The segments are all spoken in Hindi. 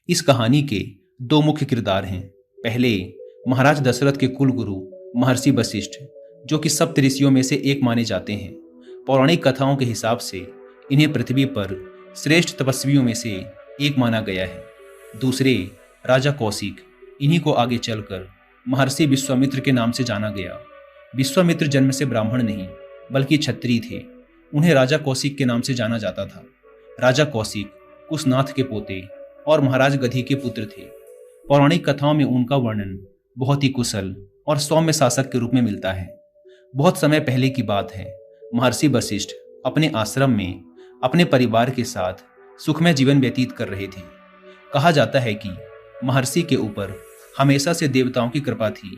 इस कहानी के दो मुख्य किरदार हैं। पहले महाराज दशरथ के कुल गुरु महर्षि वशिष्ठ, जो कि सप्त ऋषियों में से एक माने जाते हैं। पौराणिक कथाओं के हिसाब से इन्हें पृथ्वी पर श्रेष्ठ तपस्वियों में से एक माना गया है। दूसरे राजा कौशिक, इन्हीं को आगे चलकर महर्षि विश्वामित्र के नाम से जाना गया। विश्वामित्र जन्म से ब्राह्मण नहीं बल्कि क्षत्रिय थे। उन्हें राजा कौशिक के नाम से जाना जाता था। राजा कौशिक कुशनाथ के पोते और महाराज गधी के पुत्र थे। पौराणिक कथाओं में उनका वर्णन बहुत ही कुशल और सौम्य शासक के रूप में मिलता है। बहुत समय पहले की बात है। महर्षि वशिष्ठ अपने आश्रम में अपने परिवार के साथ सुखमय जीवन व्यतीत कर रहे थे। कहा जाता है कि महर्षि के ऊपर हमेशा से देवताओं की कृपा थी।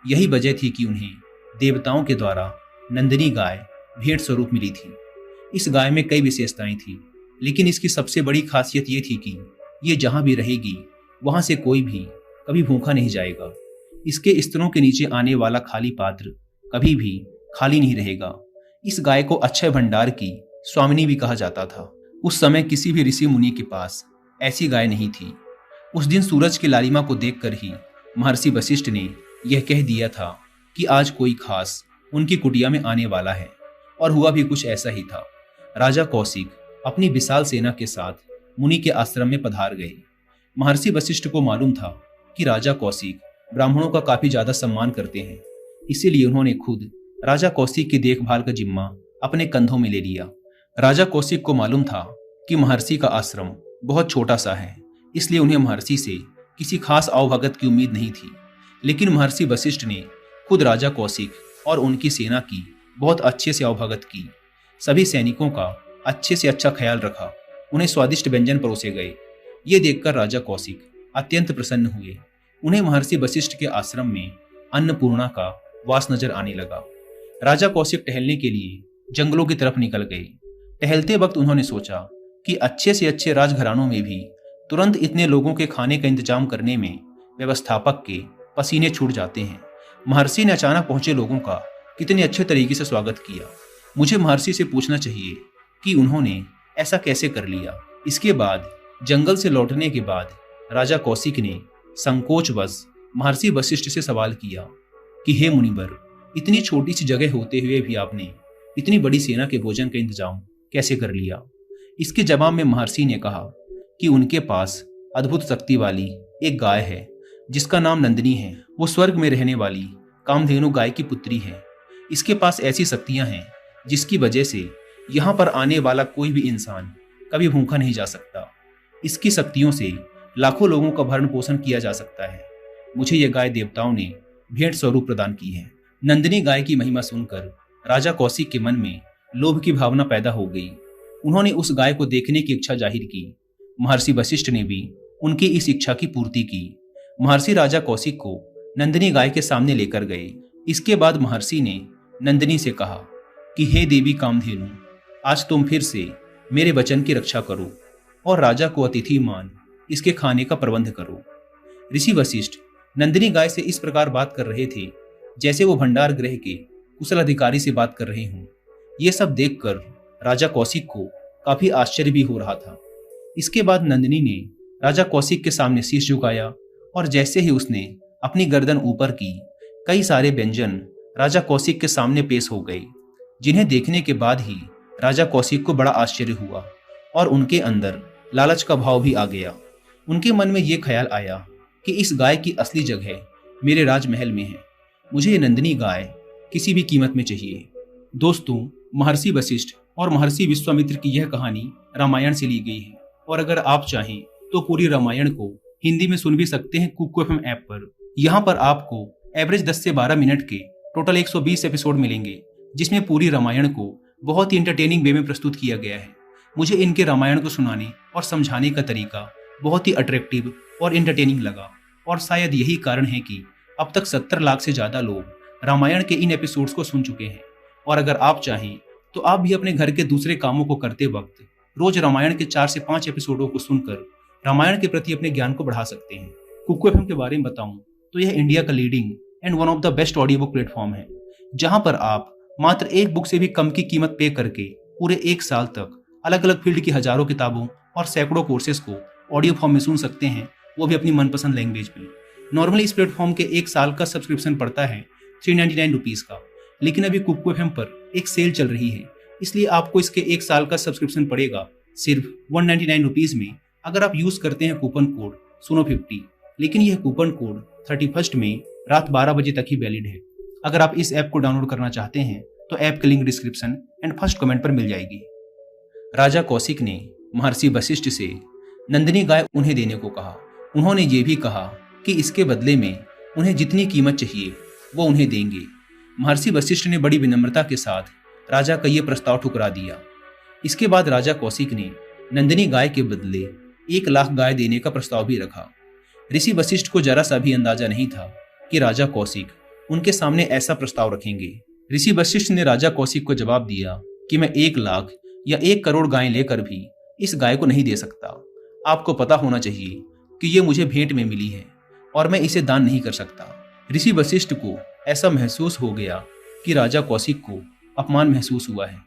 यही वजह थी कि उन्हें देवताओं के द्वारा नंदिनी गाय भेंट स्वरूप मिली थी। इस गाय में कई विशेषताएं थी, लेकिन इसकी सबसे बड़ी खासियत ये थी कि ये जहां भी रहेगी वहां से कोई भी कभी भूखा नहीं जाएगा। इसके स्तनों के नीचे आने वाला खाली पात्र कभी भी खाली नहीं रहेगा। इस गाय को अक्षय भंडार की स्वामिनी भी कहा जाता था। उस समय किसी भी ऋषि मुनि के पास ऐसी गाय नहीं थी। उस दिन सूरज की लालिमा को देखकर ही महर्षि वशिष्ठ ने यह कह दिया था कि आज कोई खास उनकी कुटिया में आने वाला है, और हुआ भी कुछ ऐसा ही था। राजा कौशिक अपनी विशाल सेना के साथ मुनि के आश्रम में पधार गए। महर्षि वशिष्ठ को मालूम था कि राजा कौशिक ब्राह्मणों का काफी ज्यादा सम्मान करते हैं, इसीलिए उन्होंने खुद राजा कौशिक की देखभाल का जिम्मा अपने कंधों में ले लिया। राजा कौशिक को मालूम था कि महर्षि का आश्रम बहुत छोटा सा है, इसलिए उन्हें महर्षि से किसी खास आवभगत की उम्मीद नहीं थी। लेकिन महर्षि वशिष्ठ ने खुद राजा कौशिक और उनकी सेना की बहुत अच्छे से आवभगत की। सभी सैनिकों का अच्छे से अच्छा ख्याल रखा। उन्हें स्वादिष्ट व्यंजन परोसे गए। ये देखकर राजा कौशिक अत्यंत प्रसन्न हुए। उन्हें महर्षि वशिष्ठ के आश्रम में अन्नपूर्णा का वास नजर आने लगा। राजा कौशिक टहलने के लिए जंगलों की तरफ निकल गए। टहलते वक्त उन्होंने सोचा कि अच्छे से अच्छे राजघरानों में भी तुरंत इतने लोगों के खाने का इंतजाम करने में व्यवस्थापक के पसीने छूट जाते हैं। महर्षि ने अचानक पहुंचे लोगों का कितने अच्छे तरीके से स्वागत किया। मुझे महर्षि से पूछना चाहिए कि उन्होंने ऐसा कैसे कर लिया। इसके बाद जंगल से लौटने के बाद राजा कौशिक ने संकोचवश महर्षि वशिष्ठ से सवाल किया कि हे मुनिवर, इतनी छोटी सी जगह होते हुए भी आपने इतनी बड़ी सेना के भोजन का इंतजाम कैसे कर लिया। इसके जवाब में महर्षि ने कहा कि उनके पास अद्भुत शक्ति वाली एक गाय है जिसका नाम नंदिनी है। वो स्वर्ग में रहने वाली कामधेनु गाय की पुत्री है। इसके पास ऐसी शक्तियां हैं जिसकी वजह से यहाँ पर आने वाला कोई भी इंसान कभी भूखा नहीं जा सकता। इसकी शक्तियों से लाखों लोगों का भरण पोषण किया जा सकता है। मुझे यह गाय देवताओं ने भेंट स्वरूप प्रदान की है। नंदिनी गाय की महिमा सुनकर राजा कौशिक के मन में लोभ की भावना पैदा हो गई। उन्होंने उस गाय को देखने की इच्छा जाहिर की। महर्षि वशिष्ठ ने भी उनकी इस इच्छा की पूर्ति की। महर्षि राजा कौशिक को नंदिनी गाय के सामने लेकर गए। इसके बाद महर्षि ने नंदिनी से कहा कि हे देवी कामधेनु, आज तुम फिर से मेरे वचन की रक्षा करो और राजा को अतिथि मान इसके खाने का प्रबंध करो। ऋषि वशिष्ठ नंदिनी गाय से इस प्रकार बात कर रहे थे जैसे वो भंडार गृह के कुशल अधिकारी से बात कर रहे हों। ये सब देखकर राजा कौशिक को काफी आश्चर्य भी हो रहा था। इसके बाद नंदिनी ने राजा कौशिक के सामने शीश झुकाया और जैसे ही उसने अपनी गर्दन ऊपर की, कई सारे व्यंजन राजा कौशिक के सामने पेश हो गए, जिन्हें देखने के बाद ही राजा कौशिक को बड़ा आश्चर्य हुआ और उनके अंदर लालच का भाव भी आ गया। उनके मन में ये ख्याल आया कि इस गाय की असली जगह मेरे राजमहल में है। मुझे ये नंदिनी गाय किसी भी कीमत में चाहिए। दोस्तों, महर्षि वशिष्ठ और महर्षि विश्वामित्र की यह कहानी रामायण से ली गई है, और अगर आप चाहें तो पूरी रामायण को हिंदी में सुन भी सकते हैं कुकू एफएम ऐप पर। यहाँ पर आपको एवरेज 10 से 12 मिनट के टोटल 120 एपिसोड मिलेंगे, जिसमें पूरी रामायण को बहुत ही इंटरटेनिंग वे में प्रस्तुत किया गया है। मुझे इनके रामायण को सुनाने और समझाने का तरीका बहुत ही अट्रैक्टिव और इंटरटेनिंग लगा, और शायद यही कारण है कि अब तक 70 लाख से ज्यादा लोग रामायण के इन एपिसोड्स को सुन चुके हैं। और अगर आप चाहें तो आप भी अपने घर के दूसरे कामों को करते वक्त रोज रामायण के 4 से 5 एपिसोडों को सुनकर रामायण के प्रति अपने ज्ञान को बढ़ा सकते हैं। कुकू एफएम के बारे में बताऊं तो यह इंडिया का leading and one of the best audio book platform है, जहां पर आप मात्र एक बुक से भी कम की कीमत पे करके पूरे 1 साल तक अलग अलग फील्ड की हजारों किताबों और सैकड़ों कोर्सेज को ऑडियो फॉर्म में सुन सकते हैं, वो भी अपनी मनपसंद लैंग्वेज में। नॉर्मली इस प्लेटफॉर्म के 1 साल का सब्सक्रिप्शन पड़ता है 399 रुपीज़ का, लेकिन अभी कुकू FM पर एक सेल चल रही है, इसलिए आपको इसके 1 साल का सब्सक्रिप्शन पड़ेगा सिर्फ 199 रुपीज़ में, अगर आप यूज़ करते हैं कूपन कोड सुनो50। लेकिन यह कूपन कोड 31 में रात 12 बजे तक ही वैलिड है। अगर आप इस ऐप को डाउनलोड करना चाहते हैं तो ऐप की link description and first comment पर मिल जाएगी। राजा कौशिक ने महर्षि वशिष्ठ से नंदिनी गाय उन्हें देने को कहा। उन्होंने ये भी कहा कि इसके बदले में उन्हें जितनी कीमत चाहिए वो उन्हें देंगे। महर्षि वशिष्ठ ने बड़ी विनम्रता के साथ राजा का ये प्रस्ताव ठुकरा दिया। इसके बाद राजा कौशिक ने नंदिनी गाय के बदले 1 लाख गाय देने का प्रस्ताव भी रखा। ऋषि वशिष्ठ को जरा सा भी अंदाजा नहीं था कि राजा कौशिक उनके सामने ऐसा प्रस्ताव रखेंगे। ऋषि वशिष्ठ ने राजा कौशिक को जवाब दिया कि मैं 1 लाख या 1 करोड़ गाय लेकर भी इस गाय को नहीं दे सकता। आपको पता होना चाहिए कि ये मुझे भेंट में मिली है और मैं इसे दान नहीं कर सकता। ऋषि वशिष्ठ को ऐसा महसूस हो गया कि राजा कौशिक को अपमान महसूस हुआ है,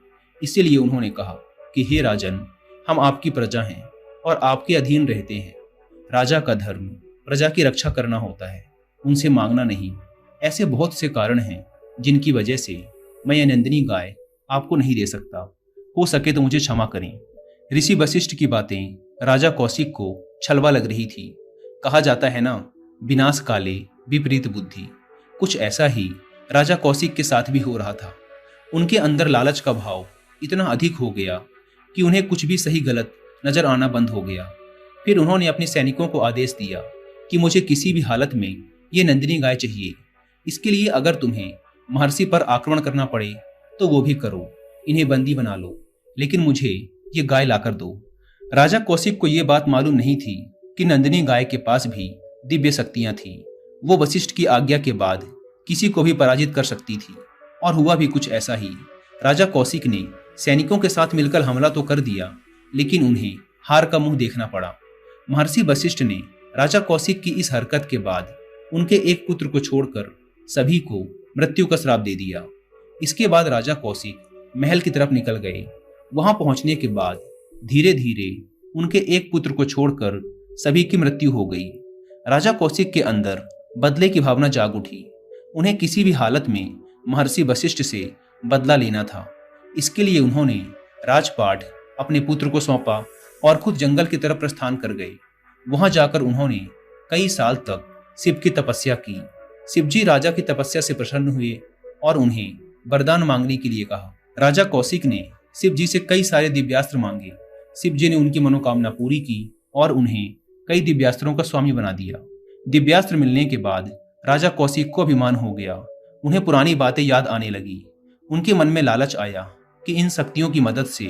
इसीलिए उन्होंने कहा कि हे राजन, हम आपकी प्रजा हैं और आपके अधीन रहते हैं। राजा का धर्म प्रजा की रक्षा करना होता है, उनसे मांगना नहीं। ऐसे बहुत से कारण हैं जिनकी वजह से मैं यह नंदिनी गाय आपको नहीं दे सकता। हो सके तो मुझे क्षमा करें। ऋषि वशिष्ठ की बातें राजा कौशिक को छलवा लग रही थी। कहा जाता है ना, विनाश काले विपरीत बुद्धि। कुछ ऐसा ही राजा कौशिक के साथ भी हो रहा था। उनके अंदर लालच का भाव इतना अधिक हो गया कि उन्हें कुछ भी सही गलत नजर आना बंद हो गया। फिर उन्होंने अपने सैनिकों को आदेश दिया कि मुझे किसी भी हालत में ये नंदिनी गाय चाहिए। इसके लिए अगर तुम्हें महर्षि पर आक्रमण करना पड़े तो वो भी करो, इन्हें बंदी बना लो, लेकिन मुझे ये गाय लाकर दो। राजा कौशिक को ये बात मालूम नहीं थी कि नंदिनी गाय के पास भी दिव्य शक्तियां थी। वो वशिष्ठ की आज्ञा के बाद किसी को भी पराजित कर सकती थी, और हुआ भी कुछ ऐसा ही। राजा कौशिक ने सैनिकों के साथ मिलकर हमला तो कर दिया, लेकिन उन्हें हार का मुंह देखना पड़ा। महर्षि वशिष्ठ ने राजा कौशिक की इस हरकत के बाद उनके एक पुत्र को छोड़कर सभी को मृत्यु का श्राप दे दिया। इसके बाद राजा कौशिक महल की तरफ निकल गए। वहां पहुंचने के बाद धीरे धीरे उनके एक पुत्र को छोड़कर सभी की मृत्यु हो गई। राजा कौशिक के अंदर बदले की भावना जाग उठी। उन्हें किसी भी हालत में महर्षि वशिष्ठ से बदला लेना था। इसके लिए उन्होंने राजपाट अपने पुत्र को सौंपा और खुद जंगल की तरफ प्रस्थान कर गए। वहां जाकर उन्होंने कई साल तक शिव की तपस्या की। शिव जी राजा की तपस्या से प्रसन्न हुए और उन्हें वरदान मांगने के लिए कहा। राजा कौशिक ने शिव जी से कई सारे दिव्यास्त्र मांगे। शिव जी ने उनकी मनोकामना पूरी की और उन्हें कई दिव्यास्त्रों का स्वामी बना दिया। दिव्यास्त्र मिलने के बाद राजा कौशिक को अभिमान हो गया। उन्हें पुरानी बातें याद आने लगी। उनके मन में लालच आया कि इन शक्तियों की मदद से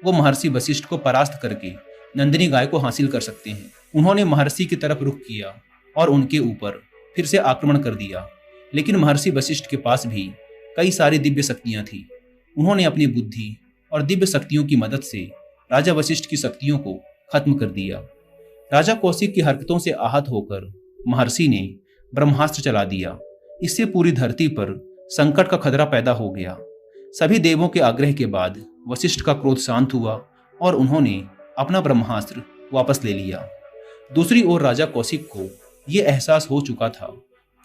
वो महर्षि वशिष्ठ को परास्त करके नंदिनी गाय को हासिल कर सकते हैं। उन्होंने महर्षि की तरफ रुख किया और उनके ऊपर फिर से आक्रमण कर दिया, लेकिन महर्षि वशिष्ठ के पास भी कई सारी दिव्य शक्तियां थी। उन्होंने अपनी बुद्धि और दिव्य शक्तियों की मदद से राजा वशिष्ठ की शक्तियों को खत्म कर दिया। राजा कौशिक की हरकतों से आहत होकर महर्षि ने ब्रह्मास्त्र चला दिया। इससे पूरी धरती पर संकट का खतरा पैदा हो गया। सभी देवों के आग्रह के बाद वशिष्ठ का क्रोध शांत हुआ और उन्होंने अपना ब्रह्मास्त्र वापस ले लिया। दूसरी ओर राजा कौशिक को यह एहसास हो चुका था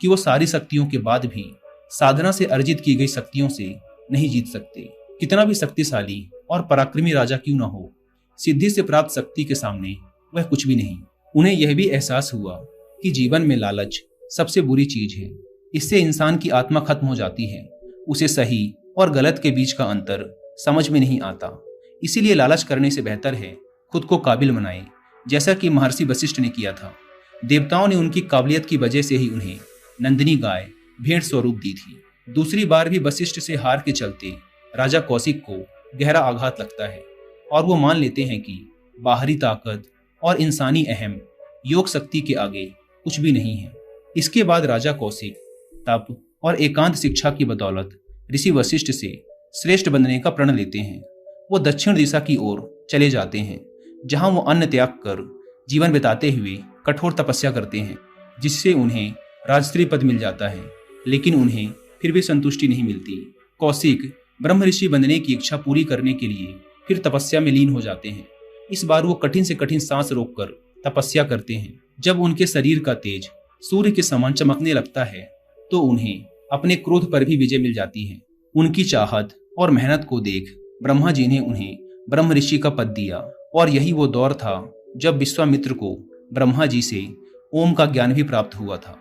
कि वो सारी शक्तियों के बाद भी साधना से अर्जित की गई शक्तियों से नहीं जीत सकते। कितना भी शक्तिशाली और पराक्रमी राजा क्यों न हो, सिद्धि से प्राप्त शक्ति के सामने वह कुछ भी नहीं। उन्हें यह भी एहसास हुआ कि जीवन में लालच सबसे बुरी चीज है। इससे इंसान की आत्मा खत्म हो जाती है। उसे सही और गलत के बीच का अंतर समझ में नहीं आता। इसीलिए लालच करने से बेहतर है खुद को काबिल बनाए, जैसा कि महर्षि वशिष्ठ ने किया था। देवताओं ने उनकी काबिलियत की वजह से ही उन्हें नंदिनी गाय भेंट स्वरूप दी थी। दूसरी बार भी वशिष्ठ से हार के चलते राजा कौशिक को गहरा आघात लगता है और वो मान लेते हैं कि बाहरी ताकत और इंसानी अहम योग शक्ति के आगे कुछ भी नहीं है। इसके बाद राजा कौशिक तप और एकांत शिक्षा की बदौलत ऋषि वशिष्ठ से श्रेष्ठ बनने का प्रण लेते हैं। वो दक्षिण दिशा की ओर चले जाते हैं, जहां वो अन्न त्याग कर जीवन बिताते हुए कठोर तपस्या करते हैं, जिससे उन्हें राजश्री पद मिल जाता है। लेकिन उन्हें फिर भी संतुष्टि नहीं मिलती। कौशिक ब्रह्म ऋषि बनने की इच्छा पूरी करने के लिए फिर तपस्या में लीन हो जाते हैं। इस बार वो कठिन से कठिन सांस रोककर तपस्या करते हैं। जब उनके शरीर का तेज सूर्य के समान चमकने लगता है तो उन्हें अपने क्रोध पर भी विजय मिल जाती है। उनकी चाहत और मेहनत को देख ब्रह्मा जी ने उन्हें ब्रह्म ऋषि का पद दिया और यही वो दौर था जब विश्वामित्र को ब्रह्मा जी से ओम का ज्ञान भी प्राप्त हुआ था।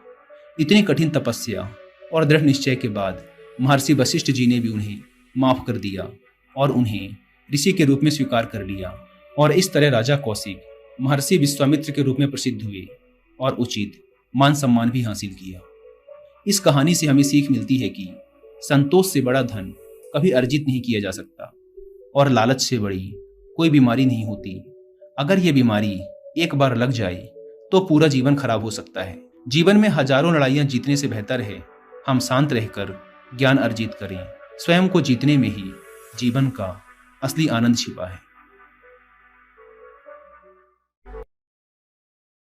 इतनी कठिन तपस्या और दृढ़ निश्चय के बाद महर्षि वशिष्ठ जी ने भी उन्हें माफ कर दिया और उन्हें ऋषि के रूप में स्वीकार कर लिया और इस तरह राजा कौशिक महर्षि विश्वामित्र के रूप में प्रसिद्ध हुए और उचित मान सम्मान भी हासिल किया। इस कहानी से हमें सीख मिलती है कि संतोष से बड़ा धन कभी अर्जित नहीं किया जा सकता और लालच से बड़ी कोई बीमारी नहीं होती। अगर ये बीमारी एक बार लग जाए तो पूरा जीवन खराब हो सकता है। जीवन में हजारों लड़ाइयां जीतने से बेहतर है हम शांत रहकर ज्ञान अर्जित करें। स्वयं को जीतने में ही जीवन का असली आनंद छिपा है।